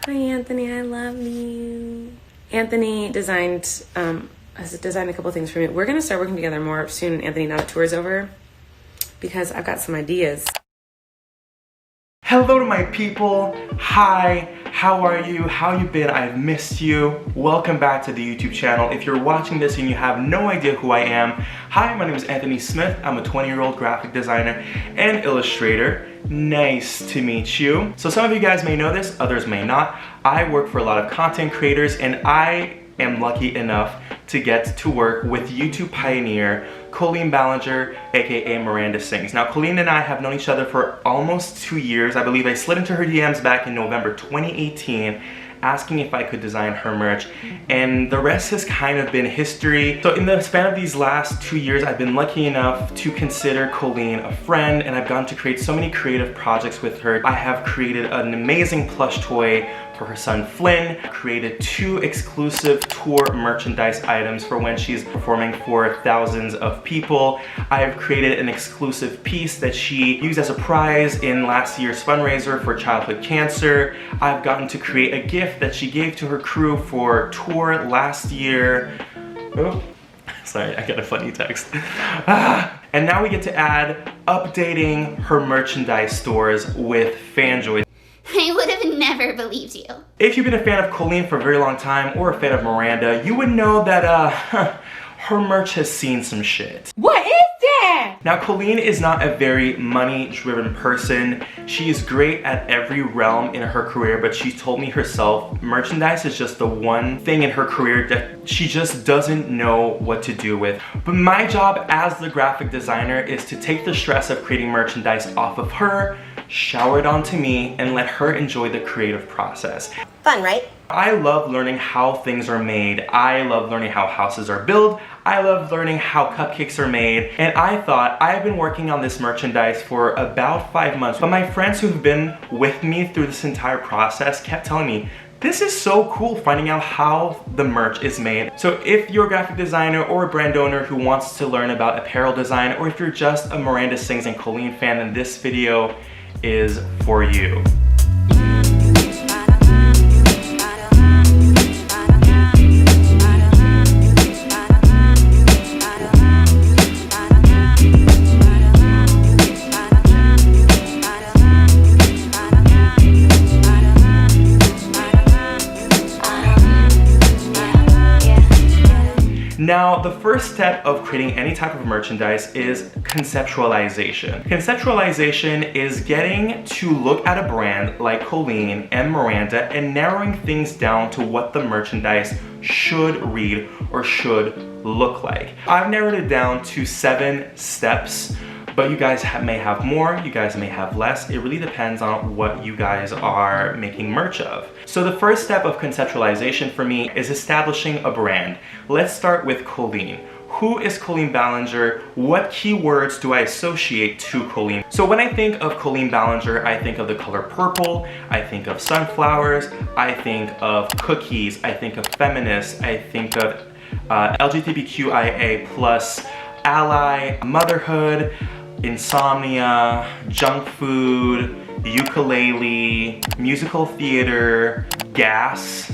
Hi Anthony, I love you. Anthony designed, has designed a couple things for me. We're gonna start working together more soon, Anthony, now that tour's over, because I've got some ideas. Hello to my people. Hi, how are you? How you been? I've missed you. Welcome back to the YouTube channel. If you're watching this and you have no idea who I am, hi, my name is Anthony Smith. I'm a 20-year-old graphic designer and illustrator. Nice to meet you. So some of you guys may know this, others may not. I work for a lot of content creators and I am lucky enough to get to work with YouTube pioneer COLLEEN Ballinger, aka Miranda Sings. Now, Colleen and I have known each other for almost 2 years. I believe I slid into her DMs back in November 2018 asking if I could design her merch, and the rest has kind of been history. So in the span of these last 2 years, I've been lucky enough to consider Colleen a friend, and I've gotten to create so many creative projects with her. I have created an amazing plush toy for her son Flynn, created 2 exclusive tour merchandise items for when she's performing for thousands of people. I have created an exclusive piece that she used as a prize in last year's fundraiser for childhood cancer. I've gotten to create a gift that she gave to her crew for tour last year. Oh, sorry, I got a funny text. And now we get to add updating her merchandise stores with FanJoy. I would have never believed you. If you've been a fan of Colleen for a very long time, or a fan of Miranda, you would know that her merch has seen some shit. What is that? Now, Colleen is not a very money-driven person. She is great at every realm in her career, but she told me herself, merchandise is just the one thing in her career that she just doesn't know what to do with. But my job as the graphic designer is to take the stress of creating merchandise off of her, shower it onto me, and let her enjoy the creative process. Fun, right? I love learning how things are made. I love learning how houses are built. I love learning how cupcakes are made. And I thought, I've been working on this merchandise for about 5 months, but my friends who've been with me through this entire process kept telling me, this is so cool finding out how the merch is made. So if you're a graphic designer or a brand owner who wants to learn about apparel design, or if you're just a Miranda Sings and Colleen fan, then this video is for you. Now, the first step of creating any type of merchandise is conceptualization. Conceptualization is getting to look at a brand like Colleen and Miranda and narrowing things down to what the merchandise should read or should look like. I've narrowed it down to 7 steps, but you guys may have more, you guys may have less. It really depends on what you guys are making merch of. So the first step of conceptualization for me is establishing a brand. Let's start with Colleen. Who is Colleen Ballinger? What keywords do I associate to Colleen? So when I think of Colleen Ballinger, I think of the color purple, I think of sunflowers, I think of cookies, I think of feminist, I think of LGBTQIA+, ally, motherhood, insomnia, junk food, ukulele, musical theater, gas,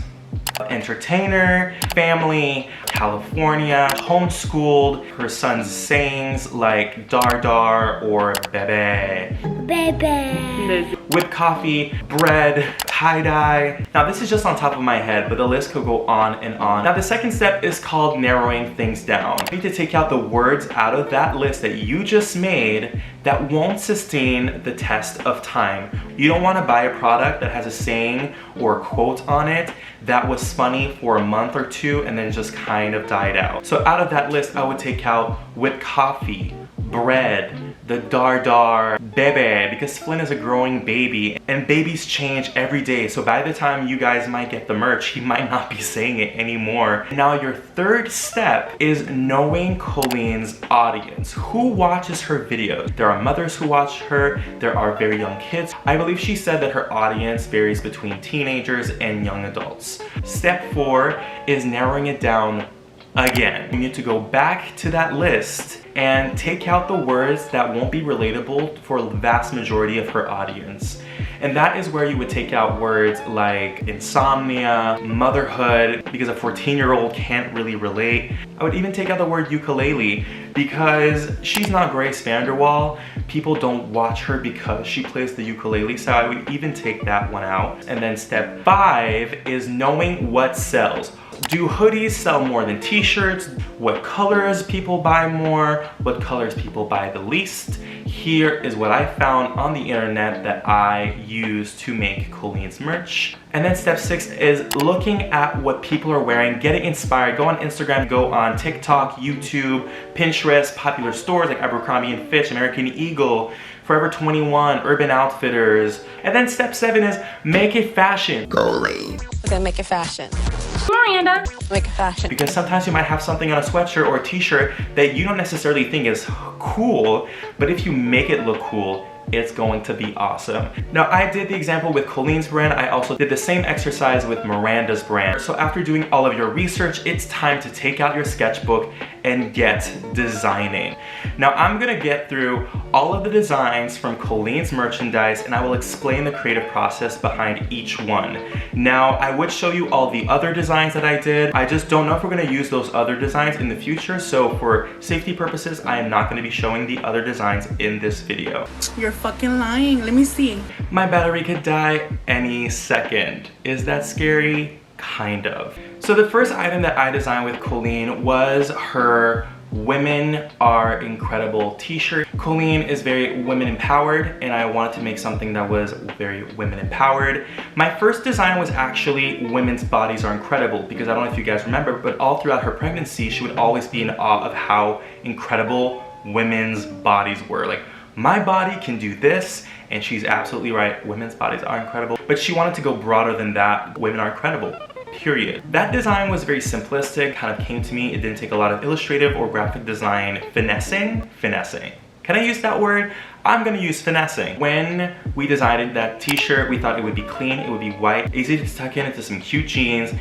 entertainer, family, California, homeschooled, her son's sayings like dar dar or bebe. Bebe. With coffee, bread, tie-dye. Now this is just on top of my head, but the list could go on and on. Now the second step is called narrowing things down. You need to take out the words out of that list that you just made that won't sustain the test of time. You don't want to buy a product that has a saying or a quote on it that was funny for a month or 2 and then just kind of died out. So out of that list, I would take out with coffee, bread, the dar dar, bebe, because Flynn is a growing baby and babies change every day. So by the time you guys might get the merch, he might not be saying it anymore. Now your third step is knowing Colleen's audience. Who watches her videos? There are mothers who watch her, there are very young kids. I believe she said that her audience varies between teenagers and young adults. Step 4 is narrowing it down again. You need to go back to that list and take out the words that won't be relatable for the vast majority of her audience. And that is where you would take out words like insomnia, motherhood, because a 14-year-old can't really relate. I would even take out the word ukulele because she's not Grace Vanderwall. People don't watch her because she plays the ukulele, so I would even take that one out. And then step 5 is knowing what sells. Do hoodies sell more than t-shirts? What colors people buy more? What colors people buy the least? Here is what I found on the internet that I use to make COLLEEN's merch. And then step 6 is looking at what people are wearing, getting inspired. Go on Instagram, go on TikTok, YouTube, Pinterest, popular stores like Abercrombie & Fitch, American Eagle, Forever 21, Urban Outfitters. And then step 7 is make it fashion. COLLEEN. We're gonna make it fashion. Miranda. Make it fashion. Because sometimes you might have something on a sweatshirt or a t-shirt that you don't necessarily think is cool, but if you make it look cool, it's going to be awesome. Now, I did the example with COLLEEN's brand. I also did the same exercise with Miranda's brand. So after doing all of your research, it's time to take out your sketchbook and get designing. Now, I'm gonna get through all of the designs from COLLEEN's merchandise and I will explain the creative process behind each one. Now, I would show you all the other designs that I did. I just don't know if we're gonna use those other designs in the future. So for safety purposes, I am not gonna be showing the other designs in this video. You're fucking lying. Let me see. My battery could die any second. Is that scary? Kind of. So the first item that I designed with COLLEEN was her Women Are Incredible t-shirt. COLLEEN is very women empowered and I wanted to make something that was very women empowered. My first design was actually women's bodies are incredible because I don't know if you guys remember, but all throughout her pregnancy, she would always be in awe of how incredible women's bodies were. Like, my body can do this, and she's absolutely right. Women's bodies are incredible, but she wanted to go broader than that. Women are incredible, period. That design was very simplistic, kind of came to me. It didn't take a lot of illustrative or graphic design finessing. Can I use that word? I'm gonna use finessing. When we designed that t-shirt, we thought it would be clean, it would be white, easy to tuck in into some cute jeans.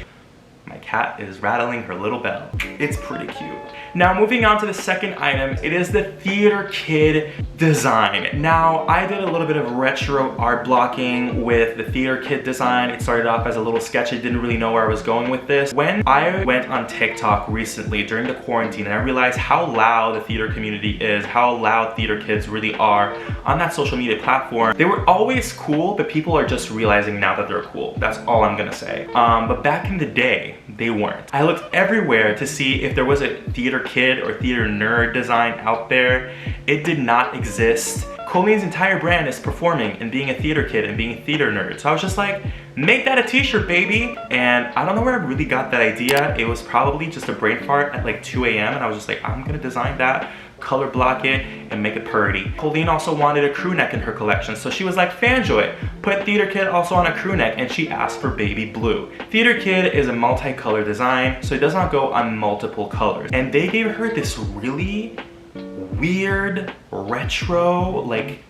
My cat is rattling her little bell. It's pretty cute. Now moving on to the second item, it is the theater kid design. Now I did a little bit of retro art blocking with the theater kid design. It started off as a little sketch. I didn't really know where I was going with this. When I went on TikTok recently during the quarantine and I realized how loud the theater community is, how loud theater kids really are on that social media platform. They were always cool, but people are just realizing now that they're cool. That's all I'm gonna say. But back in the day, they weren't. I looked everywhere to see if there was a theater kid or theater nerd design out there. It did not exist. COLLEEN's entire brand is performing and being a theater kid and being a theater nerd. So I was just like, make that a t-shirt, baby. And I don't know where I really got that idea. It was probably just a brain fart at like 2 a.m. and I was just like, I'm gonna design that, color block it, and make it pretty. COLLEEN also wanted a crew neck in her collection, so she was like, Fanjoy, put Theater Kid also on a crew neck, and she asked for baby blue. Theater Kid is a multi-color design, so it does not go on multiple colors. And they gave her this really weird, retro, like,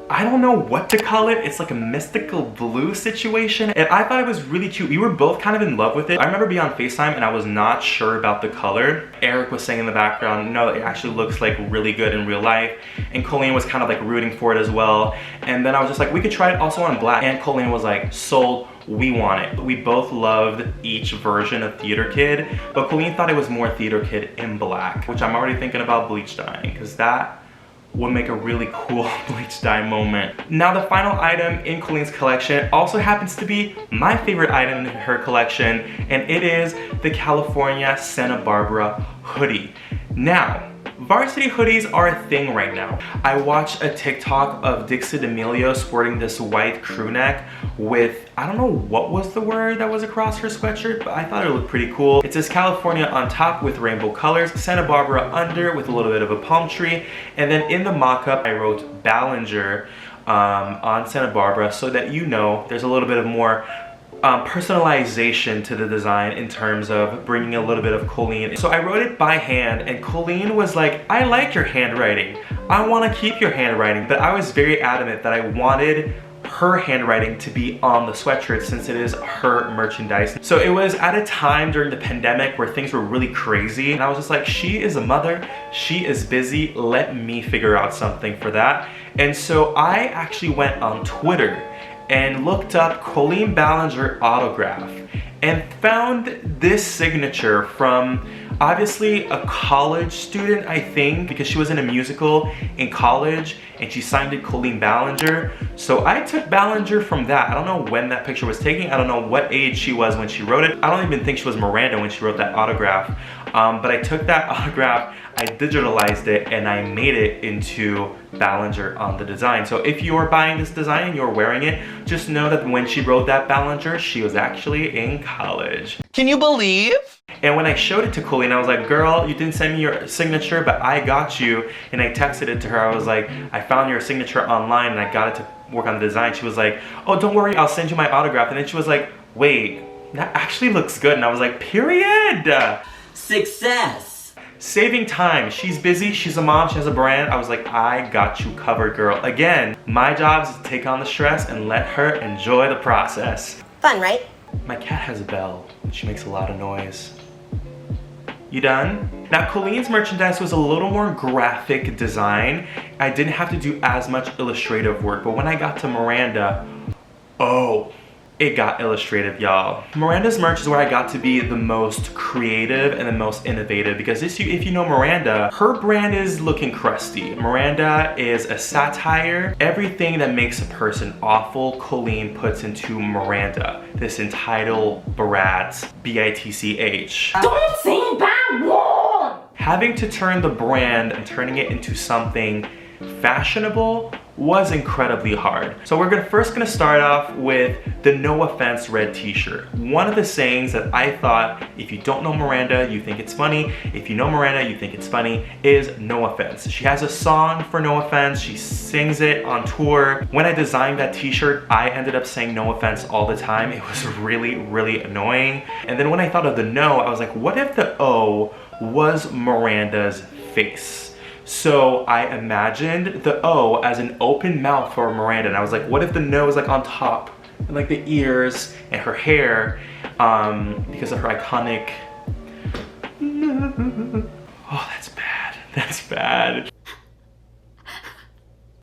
I don't know what to call it. It's like a mystical blue situation. And I thought it was really cute. We were both kind of in love with it. I remember being on FaceTime and I was not sure about the color. Eric was saying in the background, no, it actually looks like really good in real life. And COLLEEN was kind of like rooting for it as well. And then I was just like, we could try it also on black. And COLLEEN was like, sold, we want it. We both loved each version of Theater Kid, but COLLEEN thought it was more Theater Kid in black, which I'm already thinking about bleach dyeing, because that would make a really cool bleach dye moment. Now the final item in COLLEEN's collection also happens to be my favorite item in her collection, and it is the California Santa Barbara hoodie. Now, varsity hoodies are a thing right now. I watched a TikTok of Dixie D'Amelio sporting this white crew neck with, I don't know what was the word that was across her sweatshirt, but I thought it looked pretty cool. It says California on top with rainbow colors, Santa Barbara under with a little bit of a palm tree, and then in the mock-up I wrote Ballinger on Santa Barbara so that you know there's a little bit of more personalization to the design in terms of bringing a little bit of COLLEEN. So I wrote it by hand and COLLEEN was like, I like your handwriting. I want to keep your handwriting. But I was very adamant that I wanted her handwriting to be on the sweatshirt since it is her merchandise. So it was at a time during the pandemic where things were really crazy and I was just like, she is a mother, she is busy, let me figure out something for that. And so I actually went on Twitter and looked up Colleen Ballinger autograph and found this signature from obviously a college student, I think, because she was in a musical in college and she signed it Colleen Ballinger. So I took Ballinger from that. I don't know when that picture was taken. I don't know what age she was when she wrote it. I don't even think she was Miranda when she wrote that autograph. But I took that autograph, I digitalized it, and I made it into Ballinger on the design. So if you are buying this design and you're wearing it, just know that when she wrote that Ballinger, she was actually in college. Can you believe? And when I showed it to Colleen, I was like, girl, you didn't send me your signature, but I got you. And I texted it to her. I was like, I found your signature online and I got it to work on the design. She was like, oh, don't worry, I'll send you my autograph. And then she was like, wait, that actually looks good. And I was like, period. Success. Saving time. She's busy, she's a mom, she has a brand. I was like, I got you covered, girl. Again, my job is to take on the stress and let her enjoy the process. Fun, right? My cat has a bell. She makes a lot of noise. You done? Now, Colleen's merchandise was a little more graphic design. I didn't have to do as much illustrative work, but when I got to Miranda, oh, it got illustrative, y'all. Miranda's merch is where I got to be the most creative and the most innovative, because if you know Miranda, her brand is looking crusty. Miranda is a satire. Everything that makes a person awful, Colleen puts into Miranda. This entitled Bratz, B-I-T-C-H. Don't sing bad word! Having to turn the brand and turning it into something fashionable was incredibly hard. So we're first gonna start off with the No Offense red t-shirt. One of the sayings that I thought, if you don't know Miranda, you think it's funny. If you know Miranda, you think it's funny, is No Offense. She has a song for No Offense. She sings it on tour. When I designed that t-shirt, I ended up saying No Offense all the time. It was really, really annoying. And then when I thought of the no, I was like, what if the O was Miranda's face? So I imagined the O as an open mouth for Miranda, and I was like, what if the nose like on top, and like the ears and her hair, because of her iconic. Oh, that's bad. That's bad.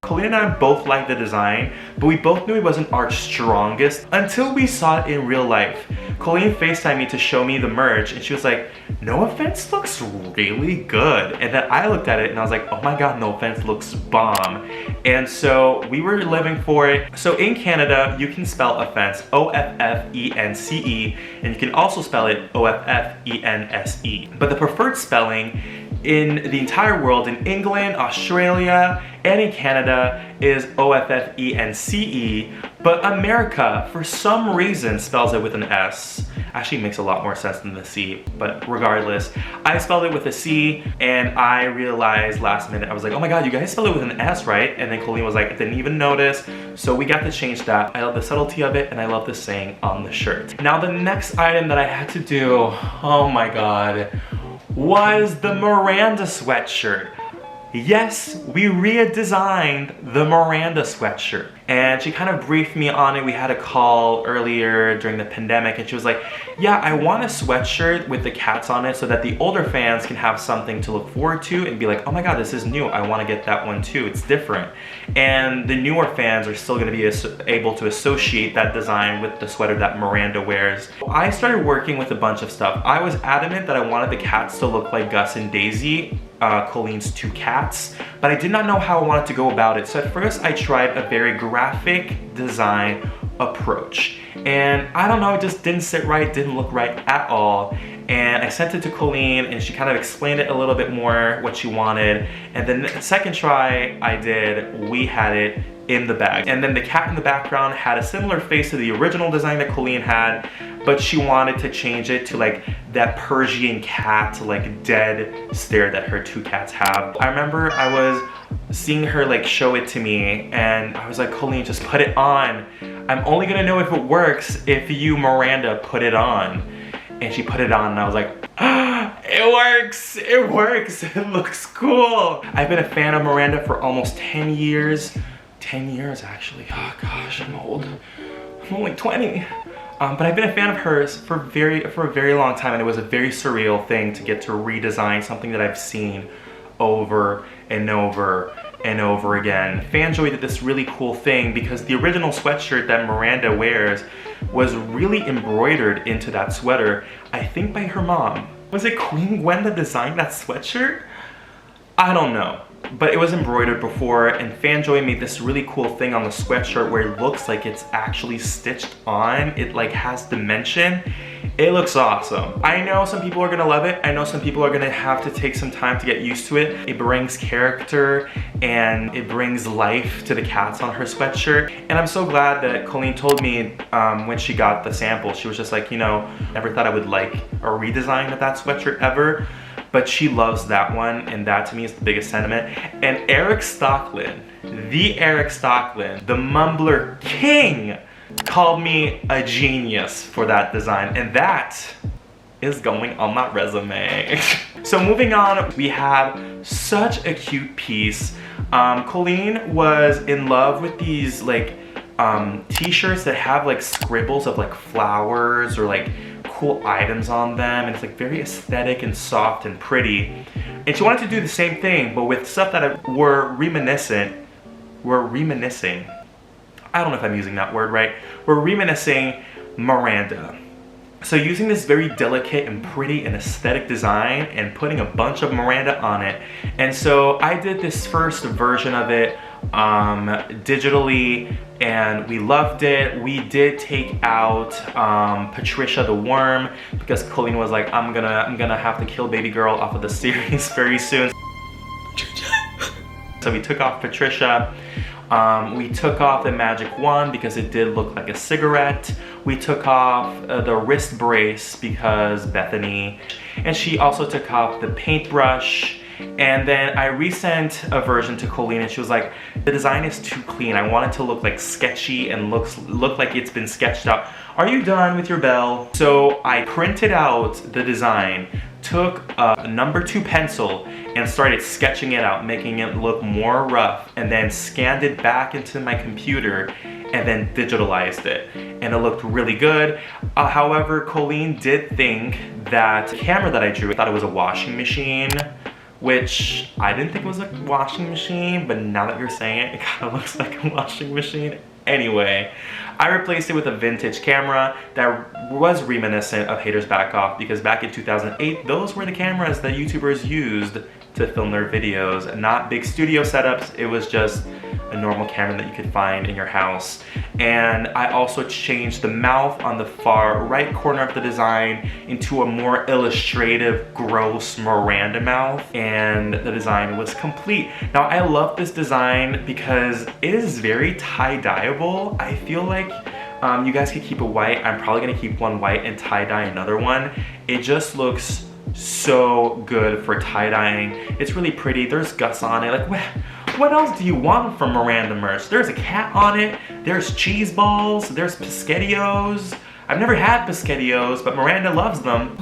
Colleen and I both liked the design, but we both knew it wasn't our strongest until we saw it in real life. Colleen FaceTimed me to show me the merch, and she was like, No Offense looks really good. And then I looked at it and I was like, oh my God, No Offense looks bomb. And so we were living for it. So in Canada, you can spell offense O-F-F-E-N-C-E, and you can also spell it O-F-F-E-N-S-E. But the preferred spelling in the entire world, in England, Australia, and in Canada, is O-F-F-E-N-C-E, but America, for some reason, spells it with an S. Actually makes a lot more sense than the C, but regardless, I spelled it with a C, and I realized last minute, I was like, oh my God, you guys spell it with an S, right? And then Colleen was like, I didn't even notice, so we got to change that. I love the subtlety of it, and I love the saying on the shirt. Now, the next item that I had to do, oh my God, was the Miranda sweatshirt. Yes, we redesigned the Miranda sweatshirt. And she kind of briefed me on it. We had a call earlier during the pandemic, and she was like, yeah, I want a sweatshirt with the cats on it so that the older fans can have something to look forward to and be like, oh my God, this is new. I want to get that one too. It's different. And the newer fans are still going to be able to associate that design with the sweater that Miranda wears. I started working with a bunch of stuff. I was adamant that I wanted the cats to look like Gus and Daisy, Colleen's two cats, but I did not know how I wanted to go about it. So at first I tried a very graphic design approach, and I don't know, it just didn't sit right, didn't look right at all. And I sent it to Colleen, and she kind of explained it a little bit more what she wanted. And then the second try I did, we had it in the bag. And then the cat in the background had a similar face to the original design that Colleen had, but she wanted to change it to like that Persian cat, like dead stare that her two cats have. I remember I was seeing her like show it to me, and I was like, Colleen, just put it on. I'm only gonna know if it works if you, Miranda, put it on. And she put it on, and I was like, ah, it works, it works, it looks cool. I've been a fan of Miranda for almost 10 years. 10 years actually, oh gosh, I'm old. I'm only 20. But I've been a fan of hers for a very long time, and it was a very surreal thing to get to redesign something that I've seen over and over and over again. Fanjoy did this really cool thing because the original sweatshirt that Miranda wears was really embroidered into that sweater, I think by her mom. Was it Queen Gwen that designed that sweatshirt? I don't know. But it was embroidered before, and Fanjoy made this really cool thing on the sweatshirt where it looks like it's actually stitched on. It like has dimension. It looks awesome. I know some people are gonna love it. I know some people are gonna have to take some time to get used to it. It brings character and it brings life to the cats on her sweatshirt. And I'm so glad that Colleen told me when she got the sample, she was just like, you know, never thought I would like a redesign of that sweatshirt ever. But she loves that one, and that to me is the biggest sentiment. And Eric Stocklin, the Mumbler King, called me a genius for that design, and that is going on my resume. So moving on, we have such a cute piece. Colleen was in love with these like t-shirts that have like scribbles of like flowers or like cool items on them, and it's like very aesthetic and soft and pretty. And she wanted to do the same thing, but with stuff that were reminiscing. I don't know if I'm using that word right. We're reminiscing Miranda. So using this very delicate and pretty and aesthetic design and putting a bunch of Miranda on it. And so I did this first version of it digitally, and we loved it. We did take out Patricia the Worm because Colleen was like, I'm gonna have to kill baby girl off of the series very soon. So we took off Patricia. We took off the magic wand because it did look like a cigarette. We took off the wrist brace because Bethany, and she also took off the paintbrush. And then I resent a version to Colleen, and she was like, the design is too clean. I want it to look like sketchy and look like it's been sketched out. Are you done with your bell? So I printed out the design, took a number 2 pencil and started sketching it out, making it look more rough, and then scanned it back into my computer and then digitalized it. And it looked really good. However, Colleen did think that the camera that I drew, I thought it was a washing machine, which I didn't think was a washing machine, but now that you're saying it, it kind of looks like a washing machine. Anyway, I replaced it with a vintage camera that was reminiscent of Haters Back Off, because back in 2008, those were the cameras that YouTubers used to film their videos. Not big studio setups, it was just a normal camera that you could find in your house. And I also changed the mouth on the far right corner of the design into a more illustrative, gross Miranda mouth, and the design was complete. Now I love this design because it is very tie-dyeable. I feel like you guys could keep it white. I'm probably gonna keep one white and tie-dye another one. It just looks so good for tie-dyeing. It's really pretty. There's guts on it. Like, what else do you want from Miranda merch? There's a cat on it. There's cheese balls. There's Pescettios. I've never had Pescettios, but Miranda loves them.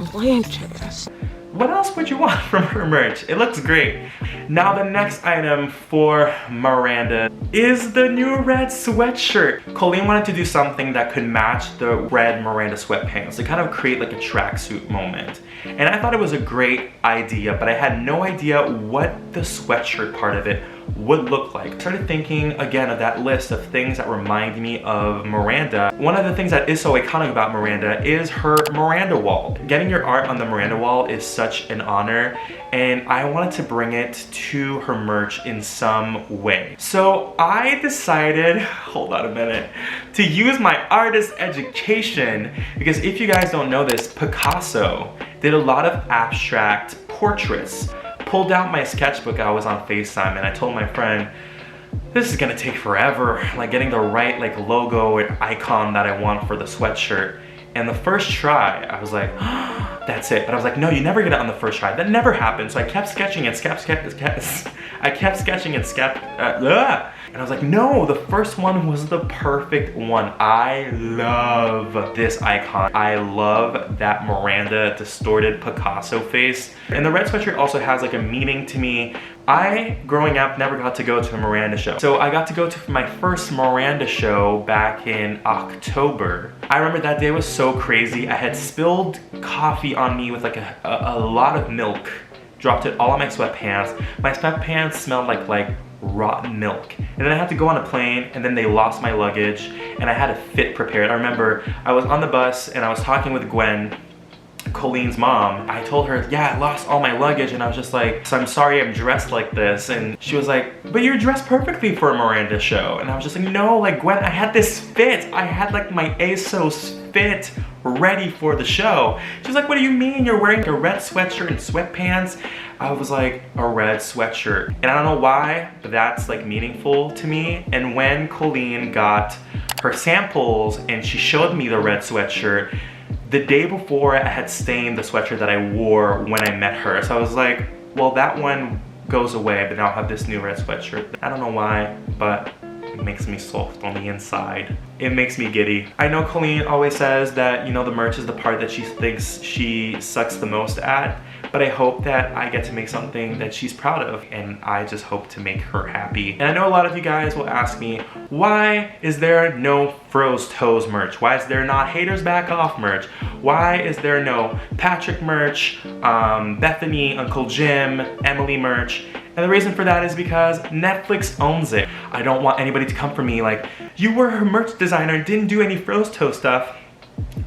What else would you want from her merch? It looks great. Now the next item for Miranda is the new red sweatshirt. Colleen wanted to do something that could match the red Miranda sweatpants to kind of create like a tracksuit moment. And I thought it was a great idea, but I had no idea what the sweatshirt part of it would look like. I started thinking again of that list of things that remind me of Miranda. One of the things that is so iconic about Miranda is her Miranda wall. Getting your art on the Miranda wall is such an honor, and I wanted to bring it to her merch in some way. So I decided, hold on a minute, to use my artist education, because if you guys don't know this, Picasso did a lot of abstract portraits. Pulled out my sketchbook, I was on FaceTime, and I told my friend, this is gonna take forever, like getting the right like logo and icon that I want for the sweatshirt. And the first try, I was like, oh, that's it. But I was like, no, you never get it on the first try. That never happened. So I kept sketching and and I was like, no, the first one was the perfect one. I love this icon. I love that Miranda distorted Picasso face. And the red sweatshirt also has like a meaning to me. I, growing up, never got to go to a Miranda show. So I got to go to my first Miranda show back in October. I remember that day was so crazy. I had spilled coffee on me with like a lot of milk. Dropped it all on my sweatpants. My sweatpants smelled like rotten milk. And then I had to go on a plane, and then they lost my luggage, and I had a fit prepared. I remember I was on the bus and I was talking with Gwen, Colleen's mom. I told her, yeah, I lost all my luggage, and I was just like, so I'm sorry I'm dressed like this. And she was like, but you're dressed perfectly for a Miranda show. And I was just like, no, like Gwen, I had this fit. I had like my ASOS fit ready for the show. She was like, what do you mean you're wearing a red sweatshirt and sweatpants? I was like, a red sweatshirt. And I don't know why, but that's like meaningful to me. And when Colleen got her samples and she showed me the red sweatshirt, the day before I had stained the sweatshirt that I wore when I met her. So I was like, well, that one goes away, but now I'll have this new red sweatshirt. I don't know why, but it makes me soft on the inside. It makes me giddy. I know Colleen always says that, you know, the merch is the part that she thinks she sucks the most at, but I hope that I get to make something that she's proud of, and I just hope to make her happy. And I know a lot of you guys will ask me, why is there no Froze Toes merch? Why is there not Haters Back Off merch? Why is there no Patrick merch, Bethany, Uncle Jim, Emily merch? And the reason for that is because Netflix owns it. I don't want anybody to come for me like, you were her merch designer and didn't do any Froze Toe stuff.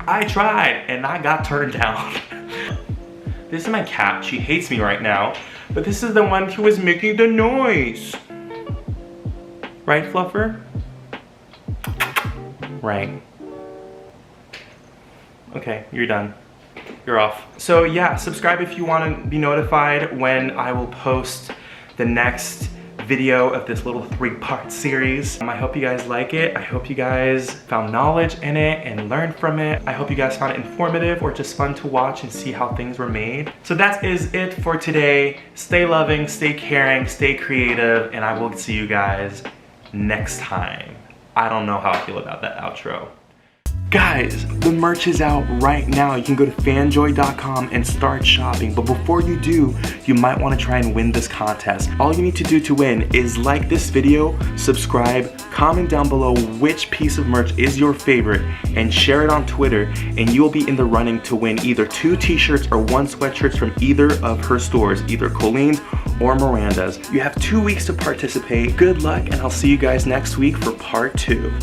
I tried and I got turned down. This is my cat. She hates me right now, but this is the one who is making the noise. Right, Fluffer? Right. Okay, you're done. You're off. So yeah, subscribe if you want to be notified when I will post the next video of this little 3-part series. I hope you guys like it. I hope you guys found knowledge in it and learned from it. I hope you guys found it informative or just fun to watch and see how things were made. So that is it for today. Stay loving, stay caring, stay creative, and I will see you guys next time. I don't know how I feel about that outro. Guys, the merch is out right now. You can go to fanjoy.com and start shopping. But before you do, you might want to try and win this contest. All you need to do to win is like this video, subscribe, comment down below which piece of merch is your favorite, and share it on Twitter, and you will be in the running to win either 2 t-shirts or 1 sweatshirt from either of her stores, either Colleen's or Miranda's. You have 2 weeks to participate. Good luck, and I'll see you guys next week for part 2.